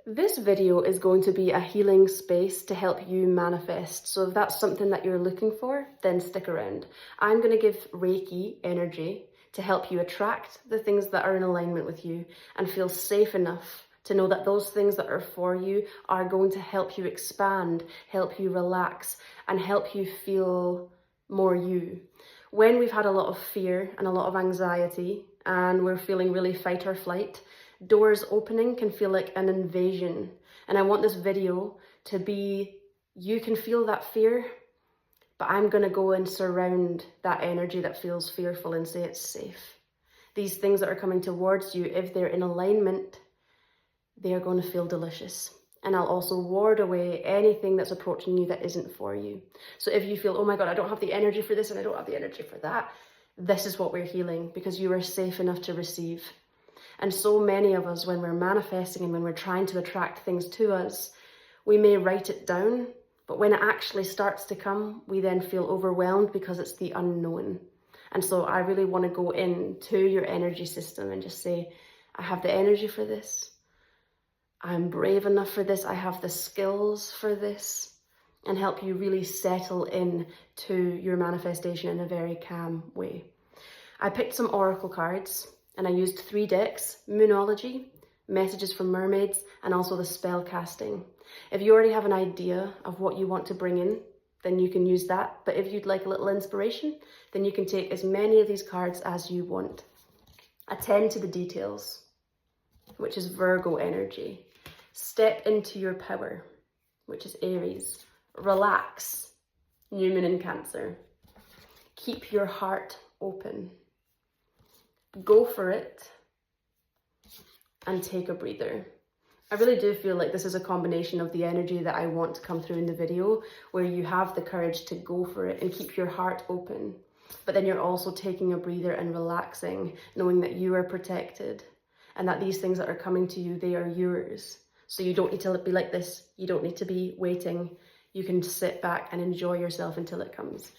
This video is going to be a healing space to help you manifest. So if that's something that you're looking for, then stick around. I'm going to give Reiki energy to help you attract the things that are in alignment with you and feel safe enough to know that those things that are for you are going to help you expand, help you relax, and help you feel more you. When we've had a lot of fear and a lot of anxiety and we're feeling really fight or flight, doors opening can feel like an invasion. And I want this video to be, you can feel that fear, but I'm going to go and surround that energy that feels fearful and say it's safe. These things that are coming towards you, if they're in alignment, they are going to feel delicious. And I'll also ward away anything that's approaching you that isn't for you. So if you feel, oh my God, I don't have the energy for this and I don't have the energy for that, this is what we're healing, because you are safe enough to receive. And so many of us, when we're manifesting and when we're trying to attract things to us, we may write it down, but when it actually starts to come, we then feel overwhelmed because it's the unknown. And so I really want to go into your energy system and just say, I have the energy for this. I'm brave enough for this. I have the skills for this, and help you really settle in to your manifestation in a very calm way. I picked some oracle cards and I used 3 decks: Moonology, Messages from Mermaids, and also the spell casting. If you already have an idea of what you want to bring in, then you can use that. But if you'd like a little inspiration, then you can take as many of these cards as you want. Attend to the details, which is Virgo energy. Step into your power, which is Aries. Relax, New Moon in Cancer. Keep your heart open. Go for it, and take a breather. I really do feel like this is a combination of the energy that I want to come through in the video, where you have the courage to go for it and keep your heart open, but then you're also taking a breather and relaxing, knowing that you are protected and that these things that are coming to you, they are yours. So you don't need to be like this. You don't need to be waiting. You can sit back and enjoy yourself until it comes.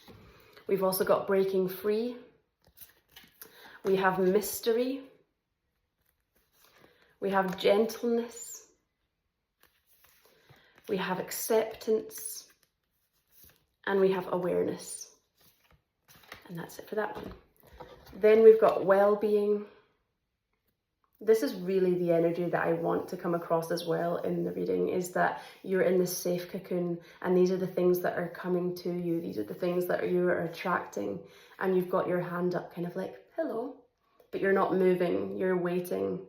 We've also got breaking free. We have mystery. We have gentleness. We have acceptance. And we have awareness. And that's it for that one. Then we've got well-being. This is really the energy that I want to come across as well in the reading, is that you're in this safe cocoon and these are the things that are coming to you. These are the things that you are attracting, and you've got your hand up kind of like, hello, but you're not moving, you're waiting,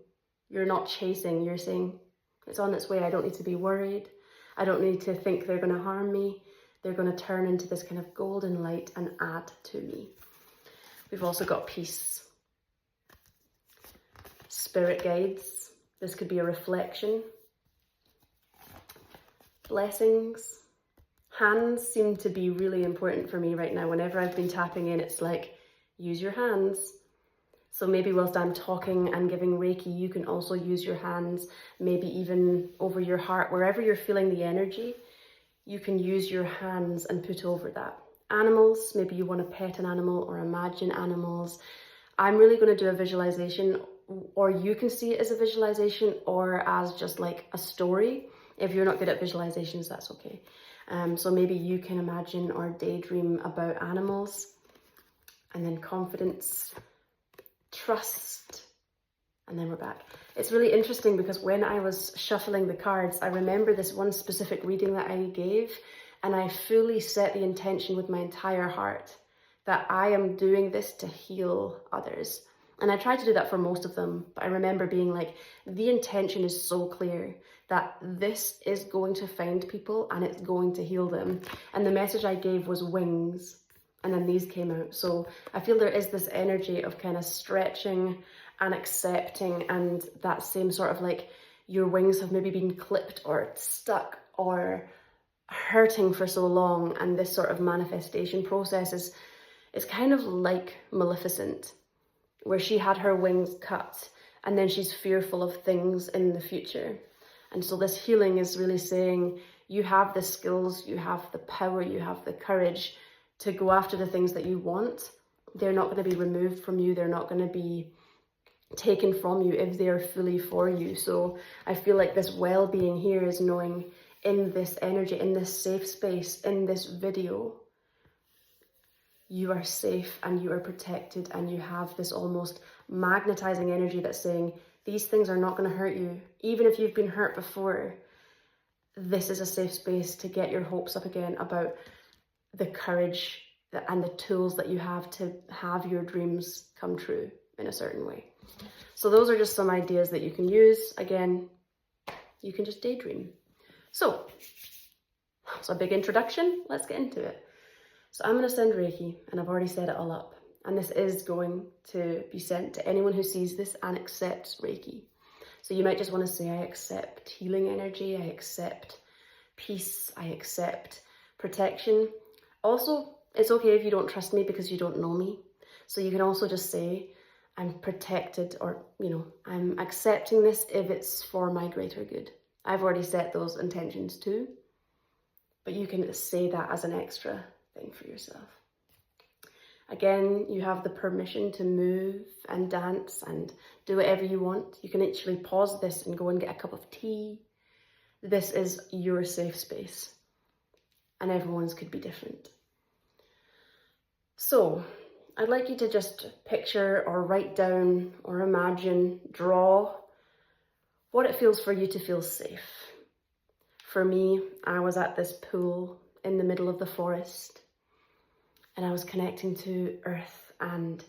you're not chasing, you're saying, it's on its way, I don't need to be worried, I don't need to think they're going to harm me, they're going to turn into this kind of golden light and add to me. We've also got peace. Spirit guides. This could be a reflection. Blessings. Hands seem to be really important for me right now. Whenever I've been tapping in, it's like, use your hands. So maybe whilst I'm talking and giving Reiki, you can also use your hands, maybe even over your heart. Wherever you're feeling the energy, you can use your hands and put over that. Animals, maybe you want to pet an animal or imagine animals. I'm really going to do a visualization, or you can see it as a visualization or as just like a story. If you're not good at visualizations, that's okay. So maybe you can imagine or daydream about animals. And then confidence, trust, and then we're back. It's really interesting because when I was shuffling the cards, I remember this one specific reading that I gave, and I fully set the intention with my entire heart that I am doing this to heal others. And I tried to do that for most of them, but I remember being like, the intention is so clear that this is going to find people and it's going to heal them. And the message I gave was wings, and then these came out. So I feel there is this energy of kind of stretching and accepting, and that same sort of like your wings have maybe been clipped or stuck or hurting for so long, and this sort of manifestation process is kind of like Maleficent, where she had her wings cut and then she's fearful of things in the future. And so this healing is really saying, you have the skills, you have the power, you have the courage to go after the things that you want. They're not going to be removed from you. They're not going to be taken from you if they are fully for you. So I feel like this well-being here is knowing in this energy, in this safe space, in this video, you are safe and you are protected, and you have this almost magnetizing energy that's saying these things are not going to hurt you. Even if you've been hurt before, this is a safe space to get your hopes up again about the courage and the tools that you have to have your dreams come true in a certain way. So those are just some ideas that you can use. Again, you can just daydream. So that's a big introduction. Let's get into it. So I'm going to send Reiki, and I've already set it all up. And this is going to be sent to anyone who sees this and accepts Reiki. So you might just want to say, I accept healing energy, I accept peace, I accept protection. Also, it's okay if you don't trust me because you don't know me. So you can also just say, I'm protected, or, I'm accepting this if it's for my greater good. I've already set those intentions too, but you can say that as an extra thing for yourself. Again, you have the permission to move and dance and do whatever you want. You can actually pause this and go and get a cup of tea. This is your safe space, and everyone's could be different. So I'd like you to just picture or write down or imagine, draw what it feels for you to feel safe. For me, I was at this pool in the middle of the forest, and I was connecting to earth and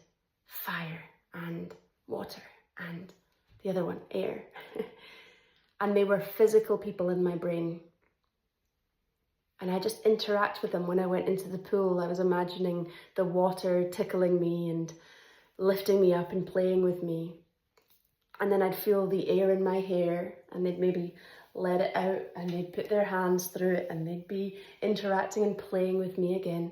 fire and water and the other one, air. And they were physical people in my brain. And I just interact with them. When I went into the pool, I was imagining the water tickling me and lifting me up and playing with me. And then I'd feel the air in my hair, and they'd maybe let it out and they'd put their hands through it and they'd be interacting and playing with me again.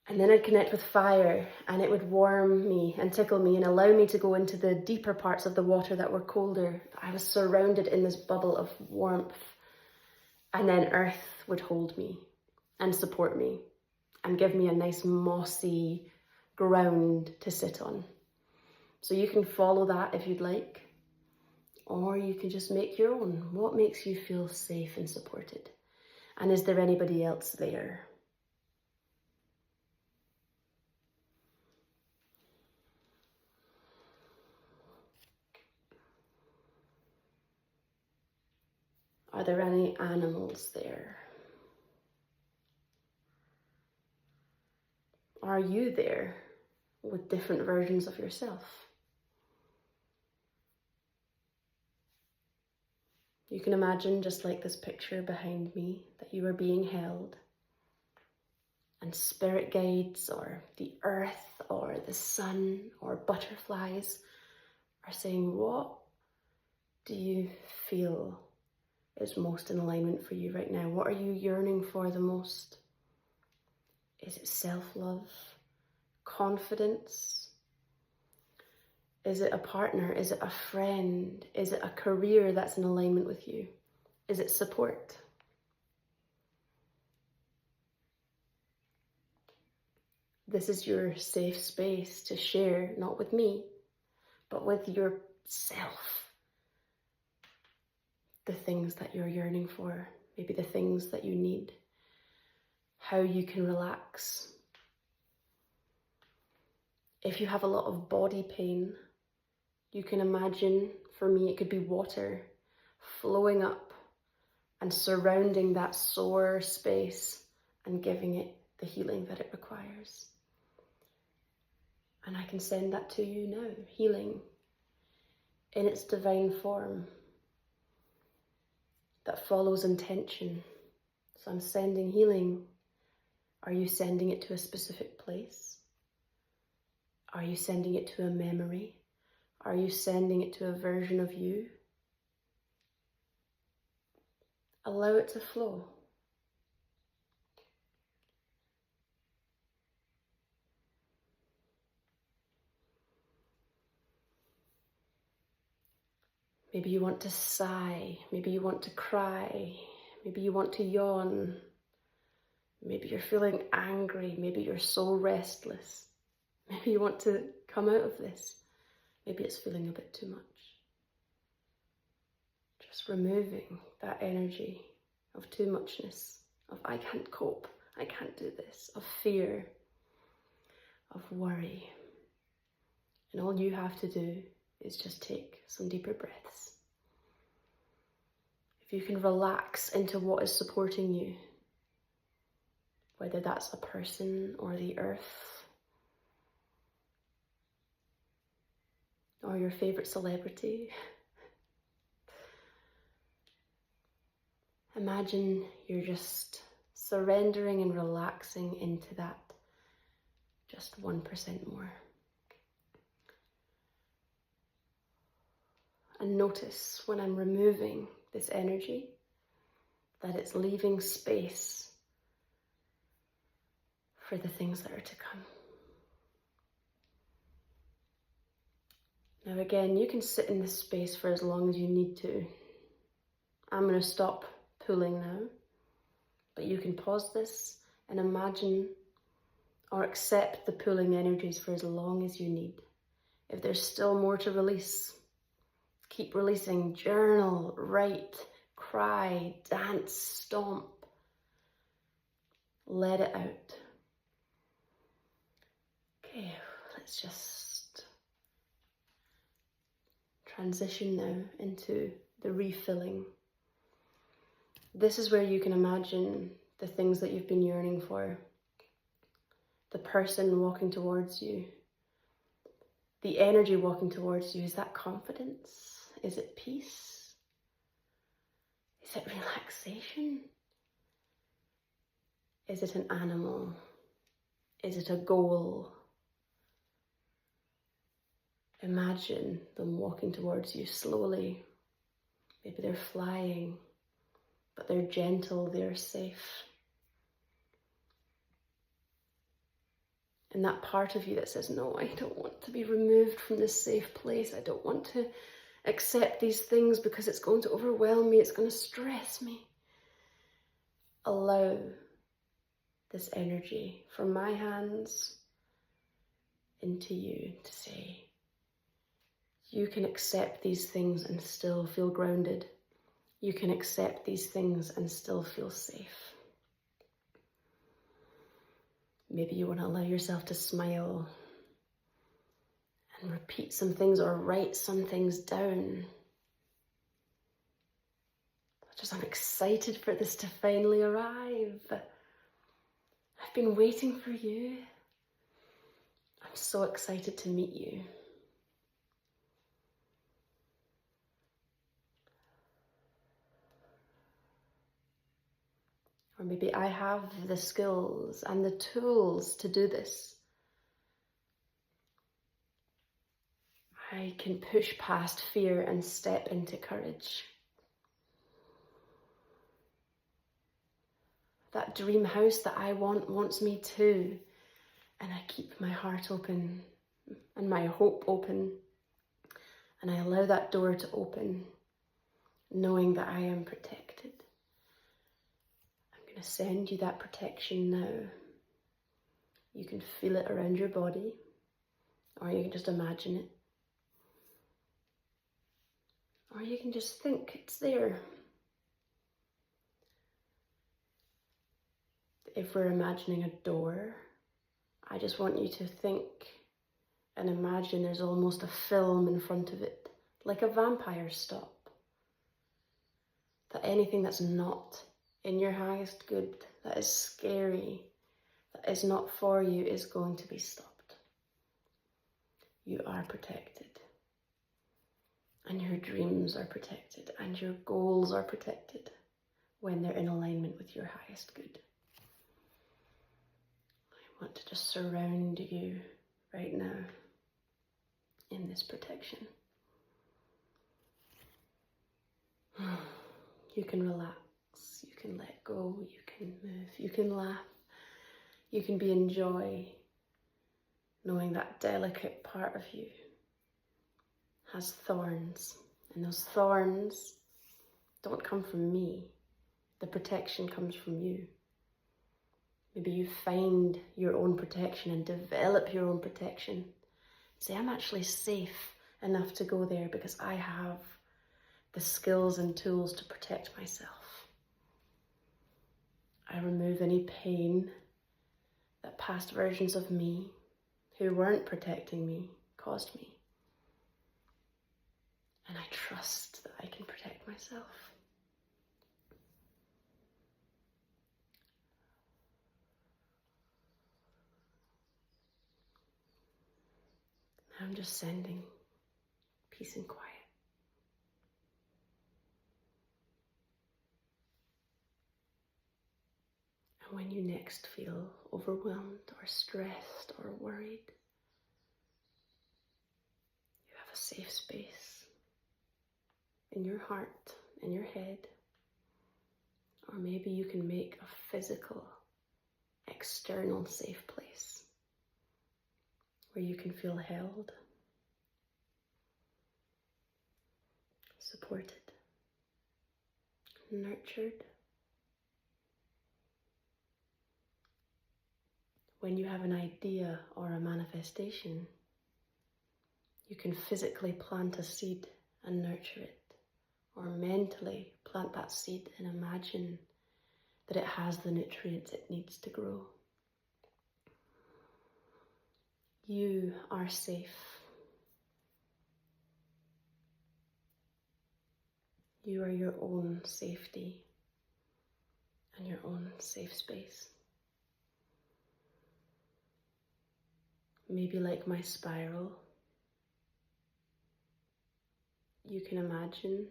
And then I'd connect with fire, and it would warm me and tickle me and allow me to go into the deeper parts of the water that were colder. I was surrounded in this bubble of warmth. And then earth would hold me and support me and give me a nice mossy ground to sit on. So you can follow that if you'd like, or you can just make your own. What makes you feel safe and supported? And is there anybody else there? Are there any animals there? Are you there with different versions of yourself? You can imagine, just like this picture behind me, that you are being held, and spirit guides or the earth or the sun or butterflies are saying, what do you feel is most in alignment for you right now? What are you yearning for the most? Is it self-love? Confidence? Is it a partner? Is it a friend? Is it a career that's in alignment with you? Is it support? This is your safe space to share, not with me, but with yourself. The things that you're yearning for, maybe the things that you need, how you can relax. If you have a lot of body pain, you can imagine, for me, it could be water flowing up and surrounding that sore space and giving it the healing that it requires. And I can send that to you now, healing in its divine form that follows intention. So I'm sending healing. Are you sending it to a specific place? Are you sending it to a memory? Are you sending it to a version of you? Allow it to flow. Maybe you want to sigh. Maybe you want to cry. Maybe you want to yawn. Maybe you're feeling angry. Maybe you're so restless. Maybe you want to come out of this. Maybe it's feeling a bit too much. Just removing that energy of too muchness, of I can't cope, I can't do this, of fear, of worry. And all you have to do is just take some deeper breaths. If you can relax into what is supporting you, whether that's a person or the earth, or your favorite celebrity. Imagine you're just surrendering and relaxing into that just 1% more. And notice when I'm removing this energy that it's leaving space for the things that are to come. Now again, you can sit in this space for as long as you need to. I'm going to stop pulling now, but you can pause this and imagine or accept the pulling energies for as long as you need. If there's still more to release, keep releasing. Journal, write, cry, dance, stomp. Let it out. Okay, let's just transition now into the refilling. This is where you can imagine the things that you've been yearning for. The person walking towards you. The energy walking towards you. Is that confidence? Is it peace? Is it relaxation? Is it an animal? Is it a goal? Imagine them walking towards you slowly. Maybe they're flying, but they're gentle, they're safe. And that part of you that says, no, I don't want to be removed from this safe place. I don't want to accept these things because it's going to overwhelm me. It's going to stress me. Allow this energy from my hands into you to say, you can accept these things and still feel grounded. You can accept these things and still feel safe. Maybe you want to allow yourself to smile and repeat some things or write some things down. I'm excited for this to finally arrive. I've been waiting for you. I'm so excited to meet you. Or maybe I have the skills and the tools to do this. I can push past fear and step into courage. That dream house that I want wants me too. And I keep my heart open and my hope open. And I allow that door to open, knowing that I am protected. I'm going to send you that protection now. You can feel it around your body, or you can just imagine it. Or you can just think it's there. If we're imagining a door, I just want you to think and imagine there's almost a film in front of it, like a vampire stop. That anything that's not in your highest good, that is scary, that is not for you, is going to be stopped. You are protected. And your dreams are protected. And your goals are protected when they're in alignment with your highest good. I want to just surround you right now in this protection. You can relax, you can let go, you can move, you can laugh, you can be in joy, knowing that delicate part of you has thorns, and those thorns don't come from me. The protection comes from you. Maybe you find your own protection and develop your own protection. Say, I'm actually safe enough to go there because I have the skills and tools to protect myself. I remove any pain that past versions of me who weren't protecting me caused me. And I trust that I can protect myself. I'm just sending peace and quiet. And when you next feel overwhelmed or stressed or worried, you have a safe space in your heart, in your head, or maybe you can make a physical, external safe place where you can feel held, supported, nurtured. When you have an idea or a manifestation, you can physically plant a seed and nurture it, or mentally plant that seed and imagine that it has the nutrients it needs to grow. You are safe. You are your own safety and your own safe space. Maybe like my spiral, you can imagine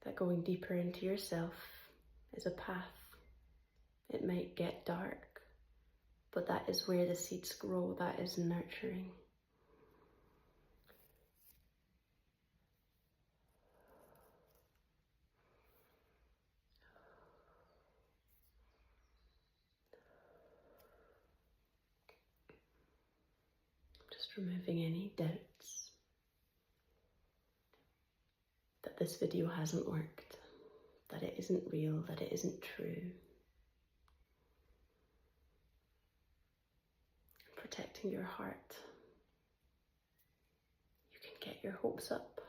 that going deeper into yourself is a path. It might get dark, but that is where the seeds grow, that is nurturing. Just removing any doubts that this video hasn't worked, that it isn't real, that it isn't true. Protecting your heart. You can get your hopes up.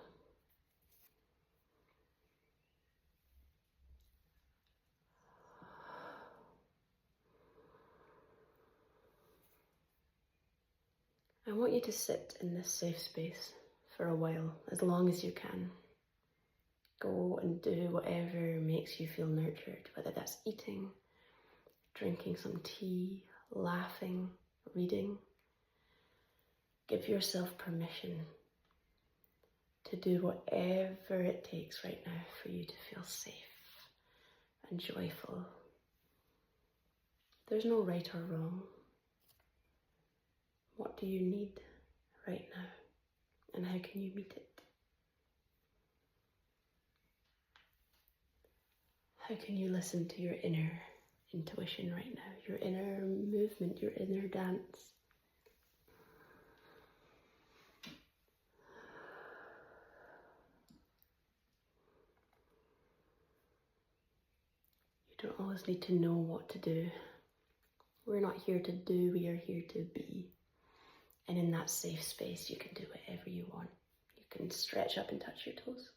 I want you to sit in this safe space for a while, as long as you can. Go and do whatever makes you feel nurtured, whether that's eating, drinking some tea, laughing, reading. Give yourself permission to do whatever it takes right now for you to feel safe and joyful. There's no right or wrong. What do you need right now, and how can you meet it? How can you listen to your inner intuition right now, your inner movement, your inner dance? You don't always need to know what to do. We're not here to do, we are here to be. And in that safe space, you can do whatever you want. You can stretch up and touch your toes.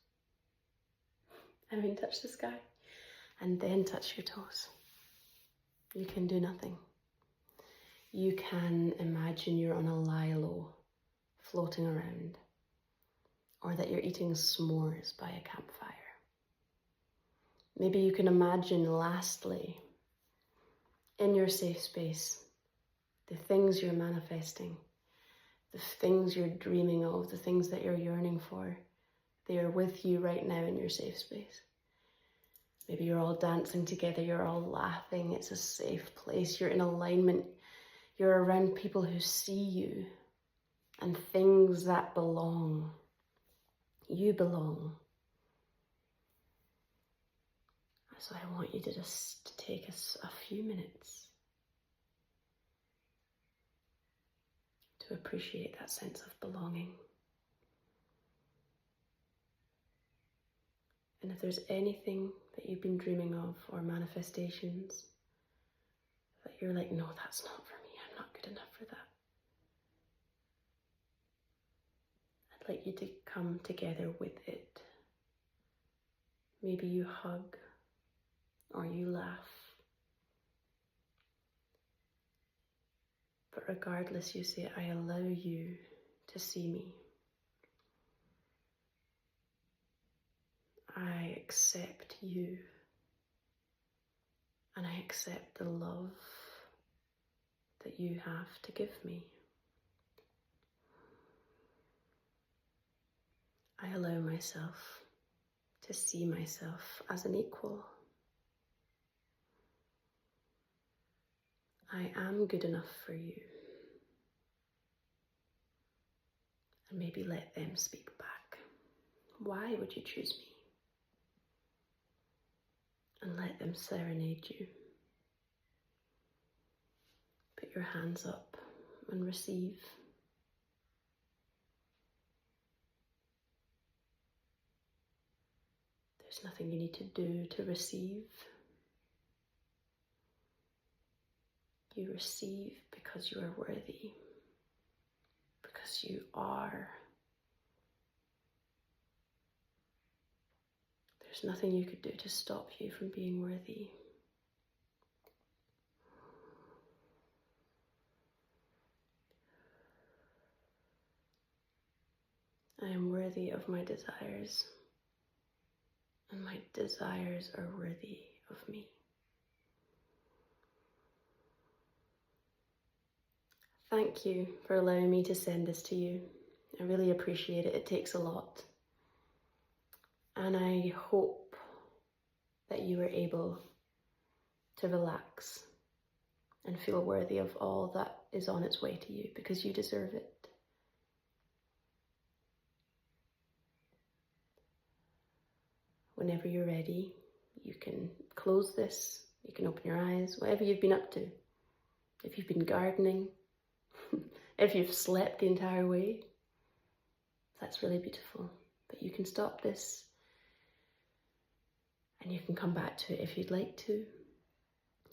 I mean, touch the sky. And then touch your toes. You can do nothing. You can imagine you're on a lie-low, floating around, or that you're eating s'mores by a campfire. Maybe you can imagine, lastly, in your safe space, the things you're manifesting, the things you're dreaming of, the things that you're yearning for, they are with you right now in your safe space. Maybe you're all dancing together, you're all laughing, it's a safe place, you're in alignment, you're around people who see you and things that belong. You belong. So I want you to just take a few minutes to appreciate that sense of belonging. And if there's anything that you've been dreaming of or manifestations that you're like, no, that's not for me, I'm not good enough for that, I'd like you to come together with it. Maybe you hug or you laugh. But regardless, you say, I allow you to see me. I accept you. And I accept the love that you have to give me. I allow myself to see myself as an equal. I am good enough for you. And maybe let them speak back. Why would you choose me? And let them serenade you. Put your hands up and receive. There's nothing you need to do to receive. You receive because you are worthy. Because you are. There's nothing you could do to stop you from being worthy. I am worthy of my desires, and my desires are worthy of me. Thank you for allowing me to send this to you. I really appreciate it. It takes a lot. And I hope that you are able to relax and feel worthy of all that is on its way to you, because you deserve it. Whenever you're ready, you can close this, you can open your eyes, whatever you've been up to. If you've been gardening, if you've slept the entire way, that's really beautiful. But you can stop this and you can come back to it if you'd like to.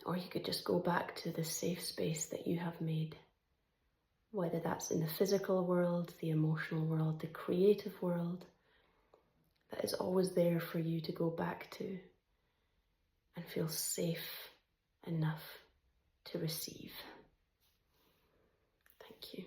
Or you could just go back to the safe space that you have made. Whether that's in the physical world, the emotional world, the creative world, that is always there for you to go back to and feel safe enough to receive. Thank you.